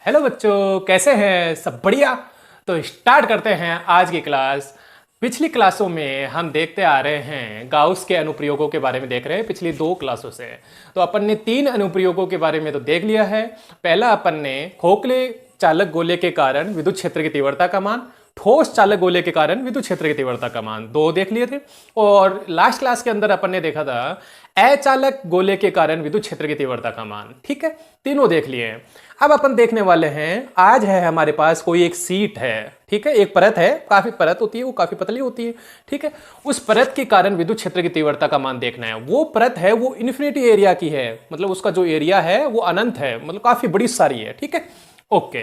Hello बच्चों, कैसे हैं? सब बढ़िया। तो स्टार्ट करते हैं आज की क्लास। पिछली क्लासों में हम देखते आ रहे हैं, गाउस के अनुप्रयोगों के बारे में देख रहे हैं पिछली 2 क्लासों से। तो अपन ने 3 अनुप्रयोगों के बारे में तो देख लिया है। पहला अपन ने खोखले चालक गोले के कारण विद्युत क्षेत्र की तीव्रता का मान, ठोस चालक गोले के कारण विद्युत क्षेत्र की तीव्रता का मान 2 देख लिए थे। और लास्ट क्लास के अंदर अपन ने देखा था अचालक गोले के कारण विद्युत क्षेत्र की तीव्रता का मान। ठीक है, तीनों देख लिए हैं। अब अपन देखने वाले हैं, आज है हमारे पास कोई एक सीट है। ठीक है, एक परत है, काफी परत होती है, वो काफी पतली होती है। ठीक है, उस परत के कारण विद्युत क्षेत्र की तीव्रता का मान देखना है। वो परत है वो इन्फिनिटी एरिया की है, मतलब उसका जो एरिया है वो अनंत है, मतलब काफी बड़ी सारी है। ठीक है, ओके।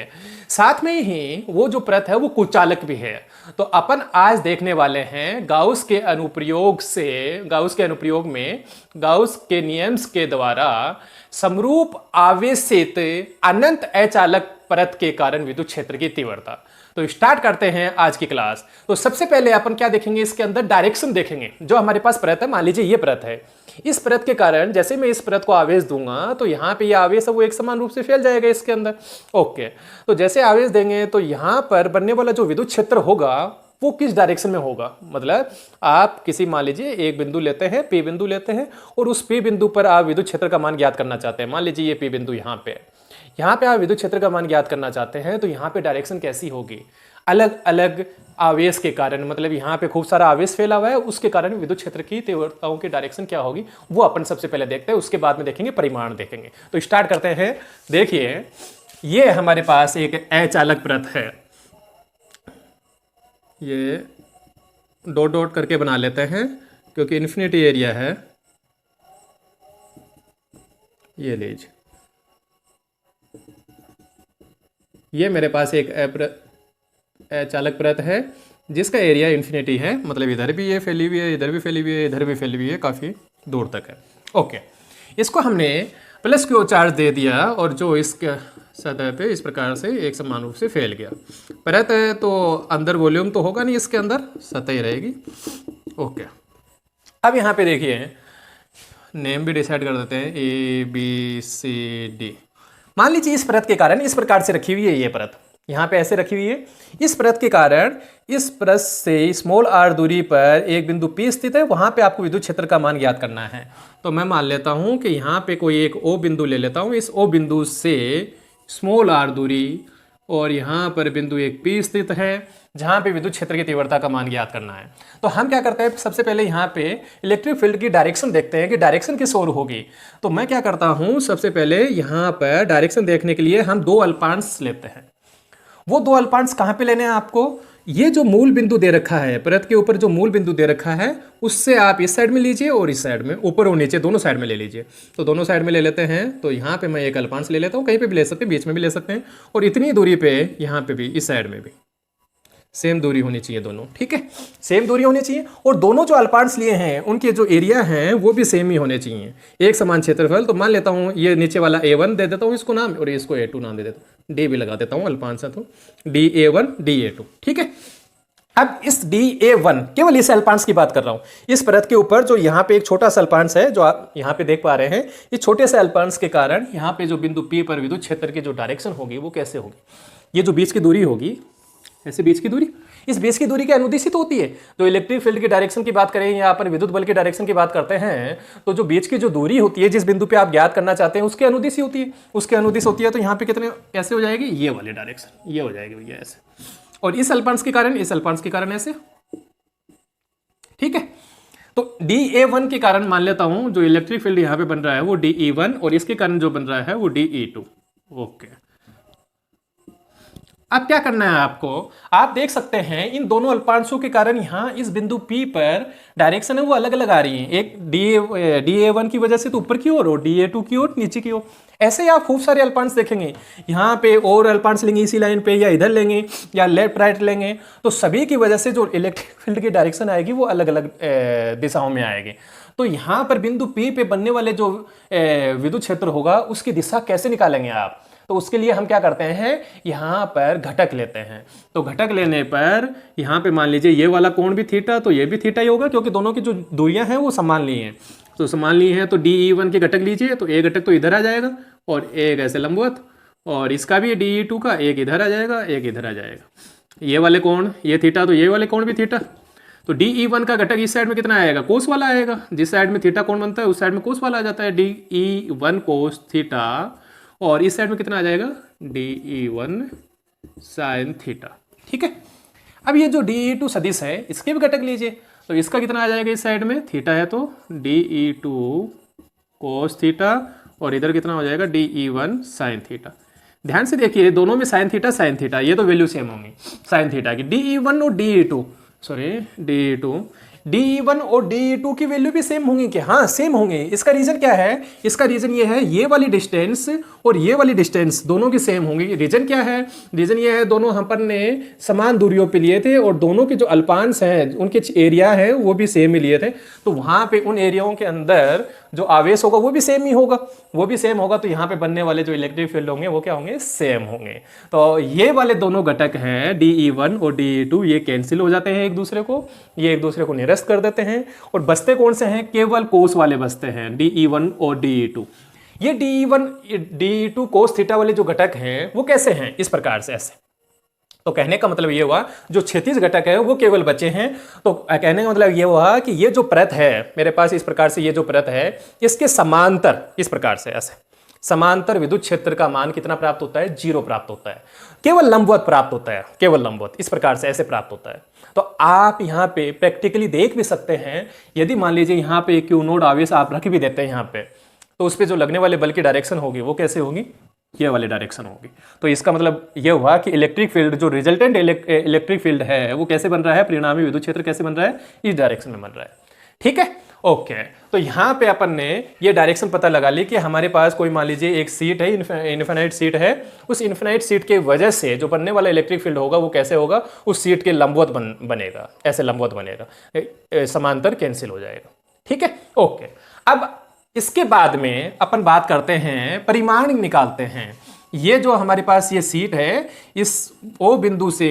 साथ में ही वो जो परत है वो कुचालक भी है। तो अपन आज देखने वाले हैं गाउस के अनुप्रयोग से, गाउस के अनुप्रयोग में गाउस के नियम्स के द्वारा समरूप आवेशित अनंत अचालक परत के कारण विद्युत क्षेत्र की तीव्रता। तो स्टार्ट करते हैं आज की क्लास। तो सबसे पहले अपन क्या देखेंगे, इसके अंदर डायरेक्शन देखेंगे। जो हमारे पास परत है, मान लीजिए ये परत है, इस परत के कारण जैसे मैं इस परत को आवेश दूंगा तो यहाँ पे ये आवेश है वो एक समान रूप से फैल जाएगा इसके अंदर। ओके, तो जैसे आवेश देंगे तो यहाँ पर बनने वाला जो विद्युत क्षेत्र होगा वो किस डायरेक्शन में होगा। मतलब आप किसी, मान लीजिए एक बिंदु लेते हैं, पी बिंदु लेते हैं, और उस पी बिंदु पर आप विद्युत क्षेत्र का मान ज्ञात करना चाहते हैं। मान लीजिए ये पी बिंदु यहाँ पे, यहाँ पे आप विद्युत क्षेत्र का मान ज्ञात करना चाहते हैं, तो यहाँ पे डायरेक्शन कैसी होगी, अलग अलग आवेश के कारण, मतलब यहाँ पे खूब सारा आवेश फैला हुआ है, उसके कारण विद्युत क्षेत्र की तीव्रताओं की डायरेक्शन क्या होगी वो अपन सबसे पहले देखते हैं, उसके बाद में देखेंगे परिमाण देखेंगे। तो स्टार्ट करते हैं। देखिए, ये हमारे पास एक अचालक परत है, ये डॉट डॉट करके बना लेते हैं क्योंकि इन्फिनिटी एरिया है। ये लीजिए, ये मेरे पास एक चालक परत है जिसका एरिया इन्फिनिटी है, मतलब इधर भी ये फैली हुई है, इधर भी फैली हुई है, इधर भी फैली हुई है, काफ़ी दूर तक है। ओके, इसको हमने प्लस क्यू चार्ज दे दिया और जो इसके सतह पे इस प्रकार से एक समान रूप से फैल गया। परत है तो अंदर वॉल्यूम तो होगा नहीं, इसके अंदर सतह ही रहेगी। ओके, अब यहाँ पे देखिए, नेम भी डिसाइड कर देते हैं, ए बी सी डी। मान लीजिए इस परत के कारण इस प्रकार से रखी हुई है, ये परत यहाँ पे ऐसे रखी हुई है। इस परत के कारण इस परत से स्मॉल आर दूरी पर एक बिंदु P स्थित है, वहां पे आपको विद्युत क्षेत्र का मान ज्ञात करना है। तो मैं मान लेता हूं कि यहाँ पे कोई एक O बिंदु ले लेता हूं, इस O बिंदु से स्मॉल आर दूरी, और यहाँ पर बिंदु एक P स्थित है जहाँ पे विद्युत क्षेत्र की तीव्रता का मान ज्ञात करना है। तो हम क्या करते हैं, सबसे पहले यहाँ पे इलेक्ट्रिक फील्ड की डायरेक्शन देखते हैं कि डायरेक्शन किस ओर होगी। तो मैं क्या करता हूँ, सबसे पहले यहाँ पर डायरेक्शन देखने के लिए हम 2 अल्पांश लेते हैं। वो 2 अल्पांश कहाँ पे लेने हैं आपको, ये जो मूल बिंदु दे रखा है परत के ऊपर, जो मूल बिंदु दे रखा है उससे आप इस साइड में लीजिए और इस साइड में, ऊपर और नीचे दोनों साइड में ले लीजिए। तो दोनों साइड में ले लेते हैं। तो यहाँ पे मैं एक अल्पांश ले लेता हूँ, कहीं पे भी ले सकते हैं, बीच में भी ले सकते हैं, और इतनी दूरी पे यहाँ पे भी, इस साइड में भी सेम दूरी होनी चाहिए दोनों। ठीक है, सेम दूरी होनी चाहिए, और दोनों जो अल्पांश लिए हैं उनके जो एरिया हैं वो भी सेम ही होने चाहिए, एक समान क्षेत्रफल। तो मान लेता हूँ ये नीचे वाला A1 दे देता हूँ इसको नाम, और इसको A2 नाम दे देता हूँ, D भी लगा देता हूँ अल्पांश है तो DA1 DA2। ठीक है, अब इस DA1, केवल इस अल्पांश की बात कर रहा हूँ, इस परत के ऊपर जो यहाँ पे एक छोटा सा अल्पांश है जो आप यहाँ पे देख पा रहे हैं, इस छोटे से अल्पांश के कारण यहाँ पे जो बिंदु P पर विद्युत क्षेत्र की जो डायरेक्शन होगी वो कैसे होगी, ये जो बीच की दूरी होगी, ऐसे बीच की दूरी, इस बीच की दूरी के अनुदिशित होती है। तो इलेक्ट्रिक फील्ड की डायरेक्शन की बात करें या अपन विद्युत बल की डायरेक्शन की बात करते हैं, तो जो बीच की जो दूरी होती है जिस बिंदु पे आप ज्ञात करना चाहते हैं उसके अनुदिश होती है, उसके अनुदिश होती है। तो यहाँ पे कितने कैसे हो जाएगी, ये वाली डायरेक्शन ये हो जाएगी भैया ऐसे, और इस अल्पांश के कारण, इस अल्पांश के कारण ऐसे। ठीक है, तो DA1 के कारण मान लेता हूं जो इलेक्ट्रिक फील्ड यहाँ पे बन रहा है वो DE1, और इसके कारण जो बन रहा है वो DE2। ओके, अब क्या करना है आपको, आप देख सकते हैं इन दोनों अल्पांशों के कारण यहाँ इस बिंदु P पर डायरेक्शन है वो अलग अलग आ रही है, एक DA1 की वजह से तो ऊपर की ओर, और DA2 की ओर नीचे की ओर। ऐसे ही आप खूब सारे अल्पांश देखेंगे, यहाँ पे और अल्पांश लेंगे इसी लाइन पे, या इधर लेंगे, या लेफ्ट राइट लेंगे, तो सभी की वजह से जो इलेक्ट्रिक फील्ड की डायरेक्शन आएगी वो अलग अलग दिशाओं में आएगी। तो यहाँ पर बिंदु P पे बनने वाले जो विद्युत क्षेत्र होगा उसकी दिशा कैसे निकालेंगे आप, तो उसके लिए हम क्या करते हैं, यहाँ पर घटक लेते हैं। तो घटक लेने पर यहाँ पे मान लीजिए ये वाला कोण भी थीटा, तो ये भी थीटा ही होगा क्योंकि दोनों की जो दूरियां हैं वो समान ली हैं। तो समान ली है तो DE1 के घटक लीजिए, तो ए घटक तो इधर आ जाएगा और एक ऐसे लंबवत और इसका भी DE2 का एक इधर आ जाएगा, एक इधर आ जाएगा। ये वाले कोण, ये थीटा, तो ये वाले कोण भी थीटा। तो DE1 का घटक इस साइड में कितना आएगा, कोस वाला आएगा। जिस साइड में थीटा कोण बनता है उस साइड में कोस वाला आ जाता है, DE1 कोस थीटा। और इस साइड में कितना आ जाएगा, DE1 साइन थीटा। ठीक है। अब ये जो DE2 सदिश है इसके भी घटक लीजिए, तो इसका कितना आ जाएगा, इस साइड में थीटा है तो DE2 कोस थीटा, और इधर कितना हो जाएगा, DE1 साइन थीटा। ध्यान से देखिए दोनों में साइन थीटा, ये तो वैल्यू सेम होंगी साइन थीटा की। DE1 और DE1 और DE2 की वैल्यू भी सेम होंगी क्या? हाँ सेम होंगे। इसका रीजन क्या है? इसका रीजन ये है, ये वाली डिस्टेंस और ये वाली डिस्टेंस दोनों की सेम होंगी। रीजन क्या है? रीजन ये है, दोनों अपन ने समान दूरियों पे लिए थे और दोनों के जो अल्पांश हैं उनके एरिया है वो भी सेम ही लिए थे, तो वहां पे उन एरियाओं के अंदर जो आवेश होगा वो भी सेम ही होगा, वो भी सेम होगा। तो यहाँ पे बनने वाले जो इलेक्ट्रिक फील्ड होंगे वो क्या होंगे, सेम होंगे। तो ये वाले दोनों घटक हैं DE1 और DE2, ये कैंसिल हो जाते हैं एक दूसरे को, ये एक दूसरे को निरस्त कर देते हैं। और बचते कौन से हैं? केवल कोस वाले बचते हैं, DE1 और DE2। ये DE1 DE2 कोस थीटा वाले जो घटक हैं वो कैसे हैं, इस प्रकार से ऐसे। तो कहने का मतलब ये हुआ जो क्षैतिज घटक है वो केवल बचे हैं। तो कहने का मतलब ये हुआ कि ये जो परत है मेरे पास इस प्रकार से, ये जो परत है इसके समांतर इस प्रकार से ऐसे समांतर विद्युत क्षेत्र का मान कितना प्राप्त होता है, 0 प्राप्त होता है। केवल लंबवत प्राप्त होता है, केवल लंबवत इस प्रकार से ऐसे प्राप्त होता है। तो आप यहाँ पे प्रैक्टिकली देख भी सकते हैं, यदि मान लीजिए यहाँ पे क्यू नोड आवेश आप रख भी देते हैं यहाँ पे, तो उस पर जो लगने वाले बल की डायरेक्शन होगी वो कैसे होगी, ये वाली डायरेक्शन होगी। तो इसका मतलब ये हुआ कि इलेक्ट्रिक फील्ड जो रिजल्टेंट इलेक्ट्रिक फील्ड है वो कैसे बन रहा है, परिणामी विद्युत क्षेत्र कैसे बन रहा है, इस डायरेक्शन में बन रहा है। ठीक है, ओके। तो यहाँ पे अपन ने ये डायरेक्शन पता लगा ली कि हमारे पास कोई मान लीजिए एक सीट है, इन्फिनाइट सीट है। उस इन्फिनाइट सीट के वजह से जो बनने वाला इलेक्ट्रिक फील्ड होगा वो कैसे होगा, उस सीट के लंबवत बनेगा, ऐसे लंबवत बनेगा, समांतर कैंसिल हो जाएगा। ठीक है, ओके। अब इसके बाद में अपन बात करते हैं, परिमाण निकालते हैं। ये जो हमारे पास ये सीट है, इस O बिंदु से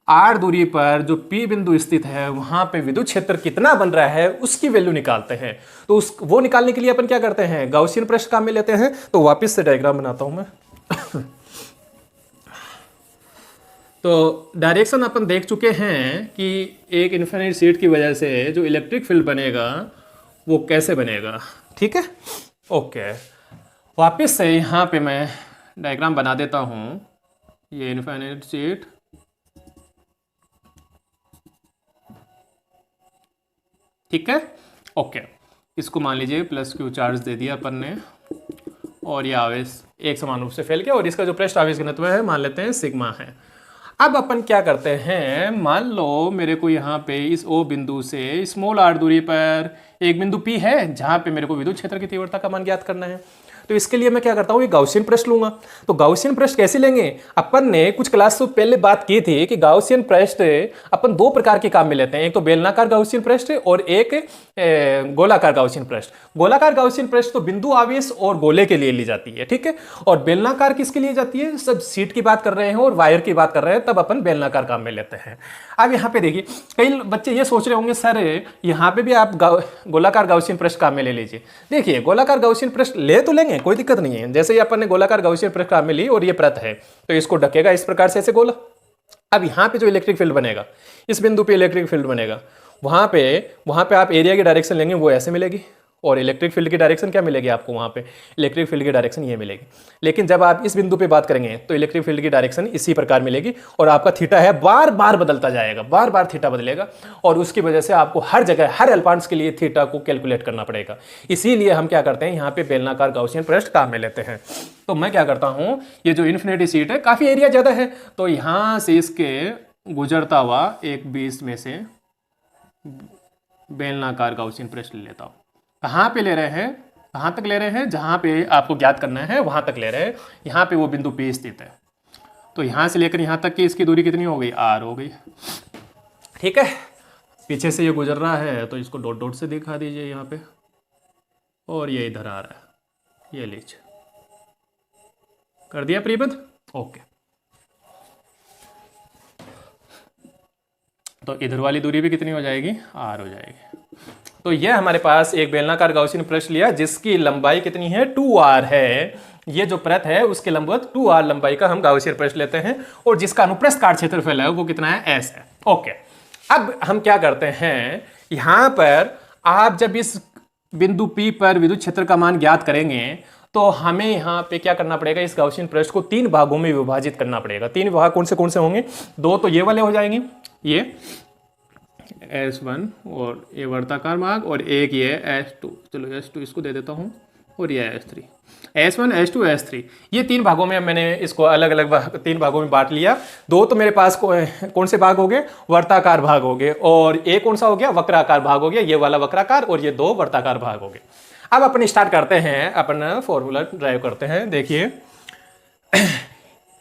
R दूरी पर जो P बिंदु स्थित है वहां पे विद्युत क्षेत्र कितना बन रहा है उसकी वैल्यू निकालते हैं। तो वो निकालने के लिए अपन क्या करते हैं, गाउसियन पृष्ठ काम में लेते हैं। तो वापस से डायग्राम बनाता हूं मैं। तो डायरेक्शन अपन देख चुके हैं कि एक इन्फिनिट सीट की वजह से जो इलेक्ट्रिक फील्ड बनेगा वो कैसे बनेगा। ठीक है, ओके। वापस से यहाँ पे मैं डायग्राम बना देता हूँ। ये इन्फिनिट सीट, ठीक है, ओके। इसको मान लीजिए प्लस Q चार्ज दे दिया अपन ने, और ये आवेश एक समान रूप से फैल गया, और इसका जो पृष्ठ आवेश घनत्व है मान लेते हैं सिग्मा है। अब अपन क्या करते हैं, मान लो मेरे को यहाँ पे इस O बिंदु से स्मॉल r दूरी पर एक बिंदु P है जहाँ पे मेरे को विद्युत क्षेत्र की तीव्रता का मान ज्ञात करना है। तो इसके लिए मैं क्या करता हूँ, ये गाउसियन पृष्ठ लूंगा। तो गाउसियन पृष्ठ कैसे लेंगे, अपन ने कुछ क्लास से पहले बात की थी कि गाउसियन पृष्ठ अपन दो प्रकार के काम में लेते हैं, एक तो बेलनाकार गाउसियन पृष्ठ और एक गोलाकार गाउसियन पृष्ठ। गोलाकार गाउसियन पृष्ठ तो बिंदु आवेश और गोले के लिए ली जाती है, ठीक है, और बेलनाकार किसके लिए जाती है, सब सीट की बात कर रहे हैं और वायर की बात कर रहे हैं, तब अपन बेलनाकार काम में लेते हैं। अब यहाँ पे देखिए, कई बच्चे ये सोच रहे होंगे सर यहाँ पे भी आप गोलाकार गाउसियन पृष्ठ काम में ले लीजिए। देखिए गोलाकार गाउसियन पृष्ठ ले तो लेंगे, कोई दिक्कत नहीं है। जैसे ही अपन ने गोलाकार गाउसियन पृष्ठ काम में ली और ये परत है तो इसको ढकेगा इस प्रकार से ऐसे गोला। अब यहाँ पे जो इलेक्ट्रिक फील्ड बनेगा, इस बिंदु पे इलेक्ट्रिक फील्ड बनेगा, वहां पे आप एरिया की डायरेक्शन लेंगे वो ऐसे मिलेगी, और इलेक्ट्रिक फील्ड की डायरेक्शन क्या मिलेगी आपको, वहां पे इलेक्ट्रिक फील्ड की डायरेक्शन ये मिलेगी। लेकिन जब आप इस बिंदु पे बात करेंगे तो इलेक्ट्रिक फील्ड की डायरेक्शन इसी प्रकार मिलेगी, और आपका थीटा है बार बार बदलता जाएगा, बार बार थीटा बदलेगा, और उसकी वजह से आपको हर जगह हर अल्पांश के लिए थीटा को कैलकुलेट करना पड़ेगा। इसीलिए हम क्या करते हैं, यहाँ पे बेलनाकार गाउसियन पृष्ठ काम में लेते हैं। तो मैं क्या करता हूँ, ये जो इन्फिनिटी सीट है काफी एरिया ज्यादा है, तो यहाँ से इसके गुजरता हुआ एक बीच में से बेलनाकार गाउसियन पृष्ठ ले लेता हूँ। कहाँ पे ले रहे हैं, कहाँ तक ले रहे हैं, जहाँ पे आपको ज्ञात करना है वहाँ तक ले रहे हैं। यहाँ पे वो बिंदु P स्थित है, तो यहाँ से लेकर यहाँ तक की इसकी दूरी कितनी हो गई, R हो गई, ठीक है। पीछे से ये गुजर रहा है तो इसको डॉट डॉट से दिखा दीजिए यहाँ पे, और ये इधर आ रहा है, ये लीजिए कर दिया प्रीबद्ध, ओके। तो इधर वाली दूरी भी कितनी हो जाएगी, R हो जाएगी। तो यह हमारे पास एक बेलनाकार गाउसियन पृष्ठ लिया जिसकी लंबाई कितनी है, 2R है, ये जो प्रत है उसके लंबवत 2r लंबाई का हम गाउसियन पृष्ठ लेते हैं और जिसका अनुप्रस्थ काट क्षेत्रफल है वो कितना है, s है। ओके, अब हम क्या करते हैं, यहां पर आप जब इस बिंदु P पर विद्युत क्षेत्र का मान ज्ञात करेंगे तो हमें यहाँ पे क्या करना पड़ेगा, इस गाउसियन पृष्ठ को 3 भागों में विभाजित करना पड़ेगा। 3 भाग कौन से होंगे, 2 तो ये वाले हो जाएंगे, ये S1 और ये वर्ताकार भाग, और एक ये S2, चलो S2 इसको दे देता हूँ, और ये S3, S1 S2 S3, ये 3 भागों में मैंने इसको अलग अलग 3 भागों में बांट लिया। 2 तो मेरे पास कौन से भाग हो गए, वर्ताकार भाग हो गए, और एक कौन सा हो गया, वक्राकार भाग हो गया, ये वाला वक्राकार, और ये 2 वर्ताकार भाग हो गए। अब अपन स्टार्ट करते हैं, अपन फॉर्मूला ड्राइव करते हैं। देखिए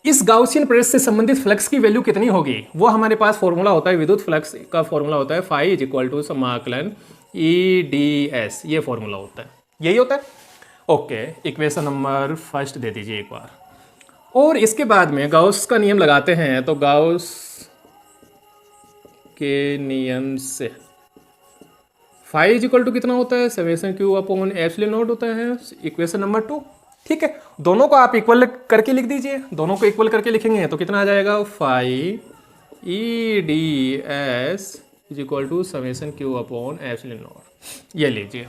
इस गाउसियन पृष्ठ से संबंधित फ्लक्स की वैल्यू कितनी होगी, वो हमारे पास फॉर्मूला होता है, विद्युत फ्लक्स का फॉर्मूला होता है फाई इज इक्वल टू समाकलन EdS, ये फॉर्मूला होता है, यही होता है। Okay, equation number first they दीजिए एक बार, और इसके बाद में गाउस का नियम लगाते हैं। तो गाउस के नियम से फाई इज इक्वल टू कितना होता है, summation Q upon epsilon not होता है, इक्वेशन नंबर 2। ठीक है, दोनों को आप इक्वल करके लिख दीजिए, दोनों को इक्वल करके लिखेंगे तो कितना आ जाएगा, phi EdS is equal to summation Q upon epsilon naught. ये लीजिए।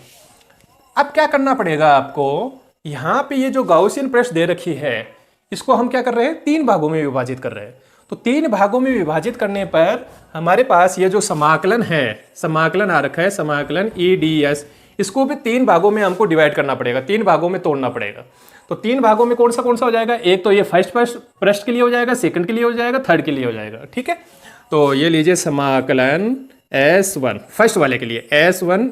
अब क्या करना पड़ेगा आपको, यहाँ पे ये जो गाउसियन पृष्ठ दे रखी है इसको हम क्या कर रहे हैं, 3 भागों में विभाजित कर रहे हैं। तो 3 भागों में विभाजित करने पर हमारे पास ये जो समाकलन है, समाकलन आ रखा है, समाकलन EdS, इसको भी 3 भागों में हमको डिवाइड करना पड़ेगा, 3 भागों में तोड़ना पड़ेगा। तो 3 भागों में कौन सा हो जाएगा, एक तो ये फर्स्ट पृष्ठ के लिए हो जाएगा, सेकंड के लिए हो जाएगा, थर्ड के लिए हो जाएगा। ठीक है, तो ये लीजिए समाकलन S1 फर्स्ट वाले के लिए, S1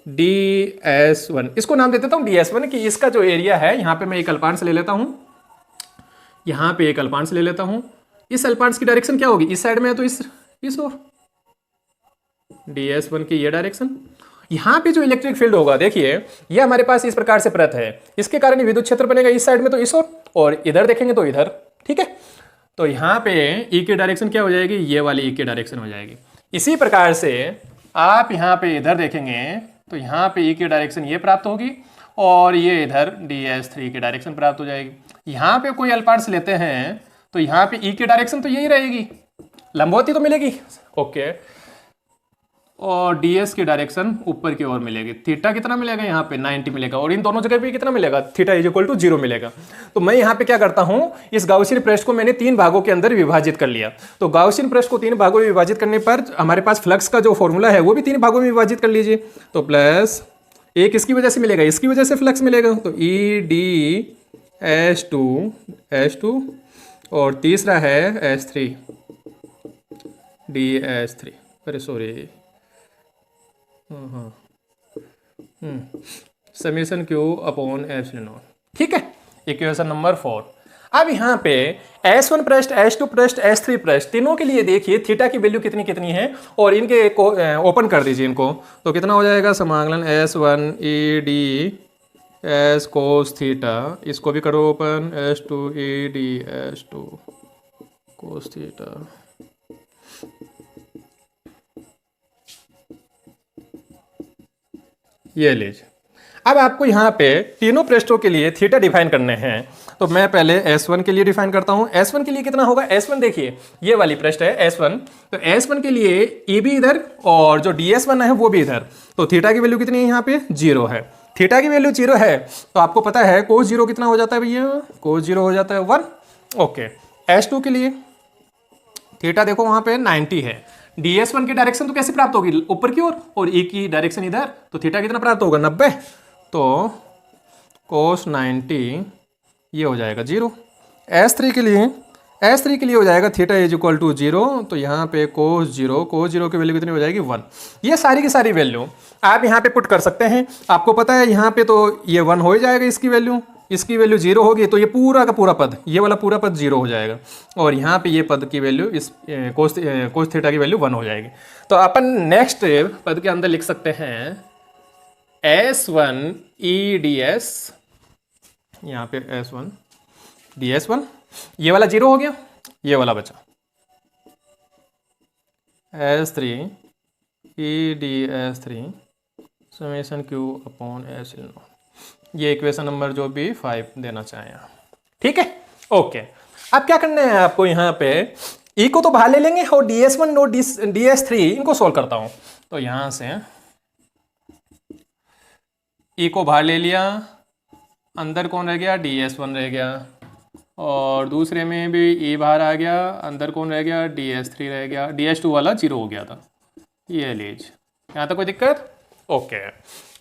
EdS1, इसको नाम दे देता हूँ DS1 कि इसका जो एरिया है, यहाँ पे मैं एक अल्पांश ले लेता हूँ, यहाँ पे एक अल्पांश ले लेता हूँ। इस अल्पांश की डायरेक्शन क्या होगी, इस साइड में है तो इस ओर, DS1 की ये डायरेक्शन। यहाँ पे जो इलेक्ट्रिक फील्ड होगा, देखिए ये हमारे पास इस प्रकार से प्रत है, इसके कारण विद्युत क्षेत्र बनेगा इस साइड में तो इस ओर, और इधर देखेंगे तो इधर। ठीक है, तो यहाँ पे E की डायरेक्शन क्या हो जाएगी, ये वाली E की डायरेक्शन हो जाएगी। इसी प्रकार से आप यहाँ पे इधर देखेंगे तो यहाँ पे E की डायरेक्शन ये प्राप्त होगी, और ये इधर DS3 की डायरेक्शन प्राप्त हो जाएगी। यहाँ पे कोई अल्पांश लेते हैं तो यहाँ पे E की डायरेक्शन तो यही रहेगी, लंबवती तो मिलेगी। ओके, और DS की डायरेक्शन ऊपर की ओर मिलेगी। थीटा कितना मिलेगा, यहाँ पे 90 मिलेगा, और इन दोनों जगह पे कितना मिलेगा, थीटा इज इक्वल टू 0 मिलेगा। तो मैं यहाँ पे क्या करता हूँ, इस गाउसियन पृष्ठ को मैंने 3 भागों के अंदर विभाजित कर लिया। तो गाउसियन पृष्ठ को 3 भागों में विभाजित करने पर हमारे पास फ्लक्स का जो फॉर्मूला है वो भी 3 भागों में विभाजित कर लीजिए। तो प्लस एक इसकी वजह से मिलेगा, इसकी वजह से फ्लक्स मिलेगा, तो EdS2 और तीसरा है S3 DS3, अरे sorry, summation Q upon epsilon naught. ठीक है, इक्वेशन नंबर 4। अब यहाँ पे S1 पृष्ठ, S2 पृष्ठ, S3 पृष्ठ, तीनों के लिए देखिए थीटा की वैल्यू कितनी कितनी है, और इनके ओपन कर दीजिए इनको, तो कितना हो जाएगा, समाकलन S1 EdS कोस थीटा, इसको भी करो open, S2 EdS2 cos theta. ये लीजिए। अब आपको यहाँ पे तीनों पृष्ठों के लिए थीटा डिफाइन करने हैं, तो मैं पहले S1 के लिए डिफाइन करता हूँ। S1 के लिए कितना होगा, S1 देखिए ये वाली पृष्ठ है S1, तो S1 के लिए E भी इधर और जो DS1 है वो भी इधर, तो थीटा की वैल्यू कितनी है, यहाँ पे 0 है। थीटा की वैल्यू 0 है तो आपको पता है कोस 0 कितना हो जाता है भैया, कोस 0 हो जाता है 1। ओके, S2 के लिए थीटा देखो वहाँ पे 90 है। DS1 की डायरेक्शन तो कैसे प्राप्त होगी, ऊपर की ओर, और E की डायरेक्शन इधर, तो थीटा कितना प्राप्त होगा, 90, तो कोस 90 ये हो जाएगा 0। S3 के लिए हो जाएगा थीटा इज इक्वल टू 0, तो यहाँ पे कोस 0 की वैल्यू कितनी हो जाएगी, 1। ये सारी की सारी वैल्यू आप यहाँ पे पुट कर सकते हैं। आपको पता है यहाँ पे तो ये 1 हो ही जाएगा, इसकी वैल्यू 0 होगी, तो ये पूरा का पूरा पद, ये वाला पूरा पद 0 हो जाएगा, और यहाँ पे ये पद की वैल्यू, इस कोस थीटा की वैल्यू 1 हो जाएगी। तो अपन नेक्स्ट पद के अंदर लिख सकते हैं S1 EdS, यहाँ पे S1 DS1, ये वाला 0 हो गया, ये वाला बचा S3 EdS3 summation Q upon epsilon naught. ये इक्वेशन नंबर जो भी 5 देना चाहें आप। ठीक है, ओके। अब क्या करना है आपको यहाँ पे, ई को तो बाहर ले लेंगे और ds1 और ds3 इनको सोल्व करता हूँ। तो यहाँ से ई को बाहर ले लिया, अंदर कौन रह गया, ds1 रह गया, और दूसरे में भी ई बाहर आ गया, अंदर कौन रह गया, ds3 रह गया, ds2 वाला 0 हो गया था। ये लीजिए, यहाँ तक कोई दिक्कत? ओके।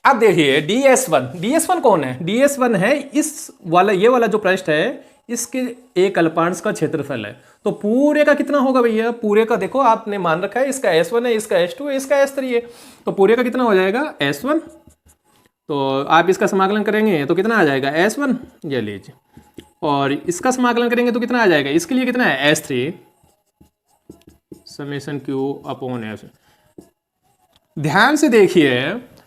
अब देखिए ds1 कौन है, ds1 है इस वाला, ये वाला जो पृष्ठ है इसके एक अल्पांश का क्षेत्रफल है। तो पूरे का कितना होगा भैया, पूरे का देखो आपने मान रखा है, इसका s1 है, इसका s2 है, इसका s3 है, तो पूरे का कितना हो जाएगा s1। तो आप इसका समाकलन करेंगे तो कितना आ जाएगा s1, ये लीजिए, और इसका समाकलन करेंगे तो कितना आ जाएगा, इसके लिए कितना है s3 summation q upon s। ध्यान से देखिए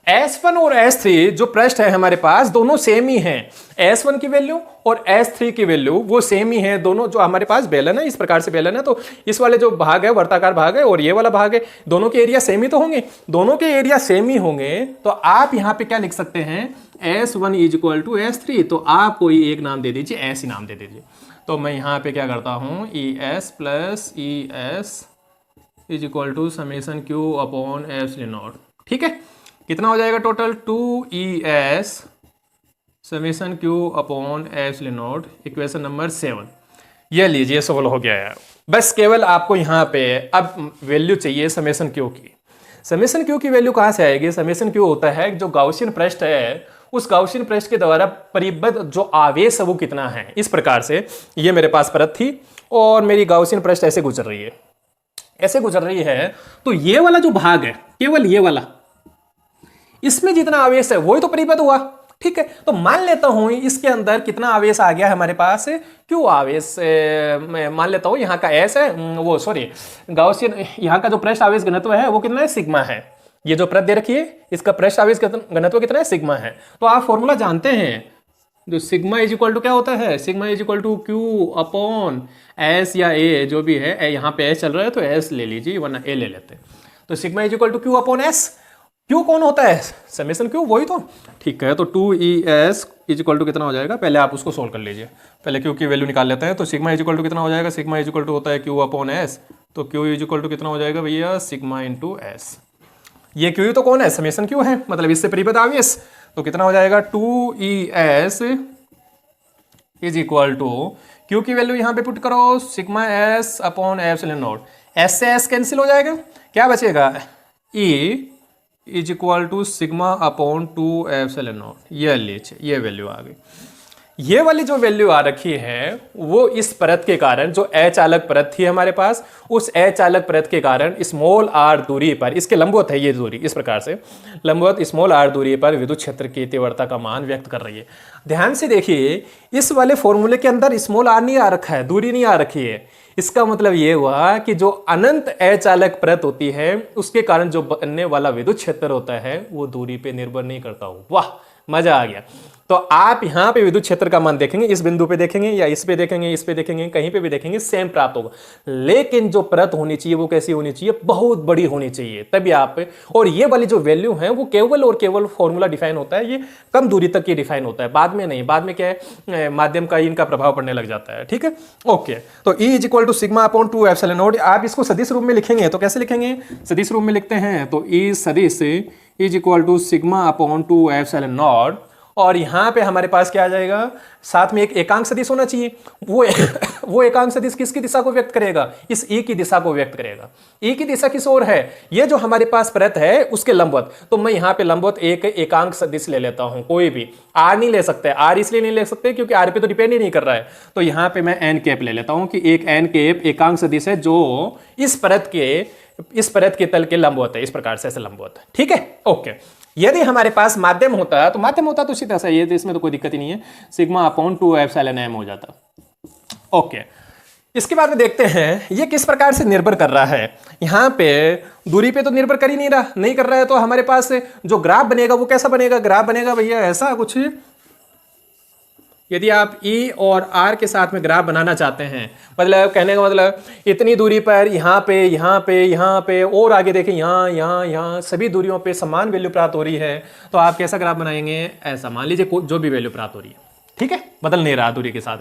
S1 और S3 जो पृष्ठ है हमारे पास दोनों सेम ही हैं। S1 की वैल्यू और S3 की वैल्यू वो सेम ही है, दोनों जो हमारे पास बेलन है, इस प्रकार से बेलन है, तो इस वाले जो भाग है वर्ताकार भाग है और ये वाला भाग है, दोनों के एरिया सेम ही तो होंगे, दोनों के एरिया सेम ही होंगे। तो आप यहाँ पे क्या लिख सकते हैं, S1 is equal to S3, तो आप कोई एक नाम दे दीजिए, ऐसी नाम दे दीजिए। तो मैं यहाँ पे क्या करता हूँ, ES plus ES is equal to summation Q upon epsilon naught. ठीक है, कितना हो जाएगा total, 2ES summation Q upon epsilon naught, equation number 7। ये लीजिए सोल्व हो गया है। बस केवल आपको यहाँ पे अब वैल्यू चाहिए समेशन Q की। समेशन Q की वैल्यू कहाँ से आएगी, समेशन Q होता है जो गाउसियन पृष्ठ है, उस गाउसियन पृष्ठ के द्वारा परिबद्ध जो आवेश है वो कितना है। इस प्रकार से ये मेरे पास परत थी और मेरी गाउसियन पृष्ठ ऐसे गुजर रही है, ऐसे गुजर रही है, तो ये वाला जो भाग है, केवल ये वाला, इसमें जितना आवेश है वही तो परिबद्ध हुआ। ठीक है, तो मान लेता हूं इसके अंदर कितना आवेश आ गया है हमारे पास, क्यों आवेश मान लेता हूं यहाँ का एस है, वो सॉरी गाउसियन, यहाँ का जो पृष्ठ आवेश घनत्व है वो कितना है, सिग्मा है। ये जो परत दे रखी है इसका पृष्ठ आवेश घनत्व कितना है, सिग्मा है। तो आप फॉर्मूला जानते हैं, जो सिग्मा इज इक्वल टू क्या होता है, sigma is equal to Q upon S या ए, जो भी है, यहाँ पे एस चल रहा है तो एस ले लीजिए वरना ए ले लेते हैं। तो sigma is equal to Q upon S, Q कौन होता है, समेशन क्यू, वही तो। ठीक है, तो 2ES इज इक्वल टू कितना हो जाएगा, पहले आप उसको सोल्व कर लीजिए, पहले क्यू की वैल्यू निकाल लेते हैं। तो सिग्मा इज इक्वल टू कितना हो जाएगा, सिग्मा इज इक्वल टू होता है क्यू अपॉन एस, तो क्यू इज इक्वल टू कितना हो जाएगा भैया, सिग्मा इंटू एस। ये क्यू तो कौन है, समेशन क्यू है, मतलब इससे परिबद्ध आवेश, तो कितना हो जाएगा 2ES is equal to Q की वैल्यू यहाँ पे पुट करो, sigma S upon epsilon naught, S से एस कैंसिल हो जाएगा, क्या बचेगा, E is equal to sigma upon 2 epsilon naught. ये लीजिए, ये वैल्यू आ गई। ये वाली जो वैल्यू आ रखी है वो इस परत के कारण, जो अचालक परत थी हमारे पास, उस अचालक परत के कारण स्मॉल आर दूरी पर, इसके लंबवत है ये दूरी, इस प्रकार से लंबवत स्मॉल आर दूरी पर विद्युत क्षेत्र की तीव्रता का मान व्यक्त कर रही है। ध्यान से देखिए, इस वाले फॉर्मूले के अंदर स्मॉल आर नहीं आ रखा है, दूरी नहीं आ रखी है। इसका मतलब ये हुआ कि जो अनंत अचालक परत होती है उसके कारण जो बनने वाला विद्युत क्षेत्र होता है वो दूरी पे निर्भर नहीं करता हो। वाह, मजा आ गया। तो आप यहाँ पे विद्युत क्षेत्र का मान देखेंगे, इस बिंदु पे देखेंगे या इस पे देखेंगे, इस पे देखेंगे, कहीं पे भी देखेंगे सेम प्राप्त होगा। लेकिन जो परत होनी चाहिए वो कैसी होनी चाहिए, बहुत बड़ी होनी चाहिए, तभी आप, और ये वाली जो वैल्यू है वो केवल और केवल फॉर्मूला डिफाइन होता है, ये कम दूरी तक की डिफाइन होता है, बाद में नहीं। बाद में क्या है, माध्यम का इनका प्रभाव पड़ने लग जाता है। ठीक है, ओके। तो E is equal to sigma upon 2 epsilon naught. आप इसको सदिश रूप में लिखेंगे तो कैसे लिखेंगे, सदिश रूप में लिखते हैं तो E सदिश is equal to sigma upon 2 epsilon naught, और यहाँ पे हमारे पास क्या आ जाएगा, साथ में एक एकांक सदिश होना चाहिए। वो एकांक सदिश किसकी दिशा को व्यक्त करेगा, इस E की दिशा को व्यक्त करेगा। E की दिशा किस ओर है, ये जो हमारे पास परत है उसके लंबवत। तो मैं यहाँ पे लंबवत एक एकांक सदिश ले लेता हूँ, कोई भी, R नहीं ले सकते। R इसलिए नहीं ले सकते क्योंकि R पे तो डिपेंड ही नहीं कर रहा है। तो यहाँ पे मैं n कैप ले लेता हूँ कि एक n कैप एकांक सदिश है जो इस परत के तल के लंबवत है, इस प्रकार से ऐसे लंबवत है। ठीक है, ओके। यदि हमारे पास माध्यम होता तो इसी तरह से, ये इसमें तो कोई दिक्कत ही नहीं है, सिग्मा अपॉन 2 एप्सिलॉन m हो जाता। ओके, इसके बाद में देखते हैं ये किस प्रकार से निर्भर कर रहा है। यहाँ पे दूरी पे तो निर्भर कर ही नहीं कर रहा है, तो हमारे पास जो ग्राफ बनेगा वो कैसा बनेगा, ग्राफ बनेगा भैया ऐसा कुछ, यदि आप ई और आर के साथ में ग्राफ बनाना चाहते हैं, मतलब कहने का मतलब इतनी दूरी पर यहाँ पे यहाँ पे यहाँ पे और आगे देखें यहाँ यहाँ यहाँ सभी दूरियों पे समान वैल्यू प्राप्त हो रही है, तो आप कैसा ग्राफ बनाएंगे? ऐसा। मान लीजिए जो भी वैल्यू प्राप्त हो रही है, ठीक है, बदल नहीं रहा दूरी के साथ।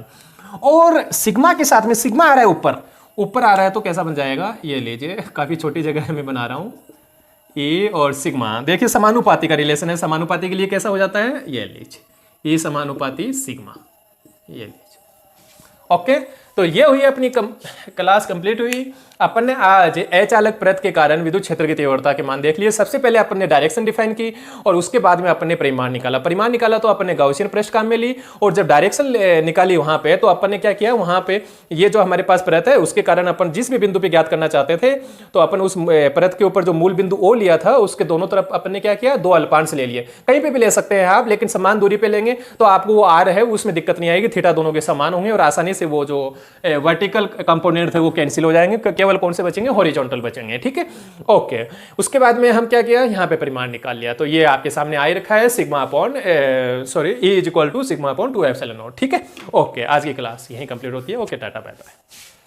और सिग्मा के साथ में सिग्मा आ रहा है ऊपर आ रहा है, तो कैसा बन जाएगा? ये लीजिए, काफ़ी छोटी जगह में बना रहा हूँ। ए और सिग्मा देखिए समानुपाती का रिलेशन है। समानुपाती के लिए कैसा हो जाता है? ये लीजिए, ए समानुपाती सिग्मा, ये लीजिए। ओके, तो ये हुई अपनी क्लास कंप्लीट हुई। अपन ने आज अचालक परत के कारण विद्युत क्षेत्र की तीव्रता के मान देख लिए। सबसे पहले अपन ने डायरेक्शन डिफाइन की और उसके बाद में अपन ने परिमाण निकाला तो अपन ने गाउसियन पृष्ठ काम में ली। और जब डायरेक्शन निकाली वहां पे, तो अपन ने क्या किया? वहां पे ये जो हमारे पास परत है उसके कारण अपन जिस भी बिंदु पे ज्ञात करना चाहते थे, तो अपन उस परत के ऊपर जो मूल बिंदु ओ लिया था उसके दोनों तरफ अपन ने क्या किया? 2 अल्पांश ले लिए। कहीं पे भी ले सकते हैं आप, लेकिन समान दूरी पे लेंगे तो आपको वो आर है उसमें दिक्कत नहीं आएगी, थीटा दोनों के समान होंगे और आसानी से वो जो वर्टिकल कंपोनेंट थे वो कैंसिल हो जाएंगे। केवल कौन से बचेंगे? हॉरिजॉन्टल बचेंगे, ठीक है। ओके, उसके बाद में हम क्या किया? यहाँ पे परिमाण निकाल लिया। तो ये आपके सामने आ रखा है sigma upon E = sigma upon 2 epsilon naught, ठीक है। ओके, आज की क्लास यहीं कंप्लीट होती है। Okay, tata, bye bye.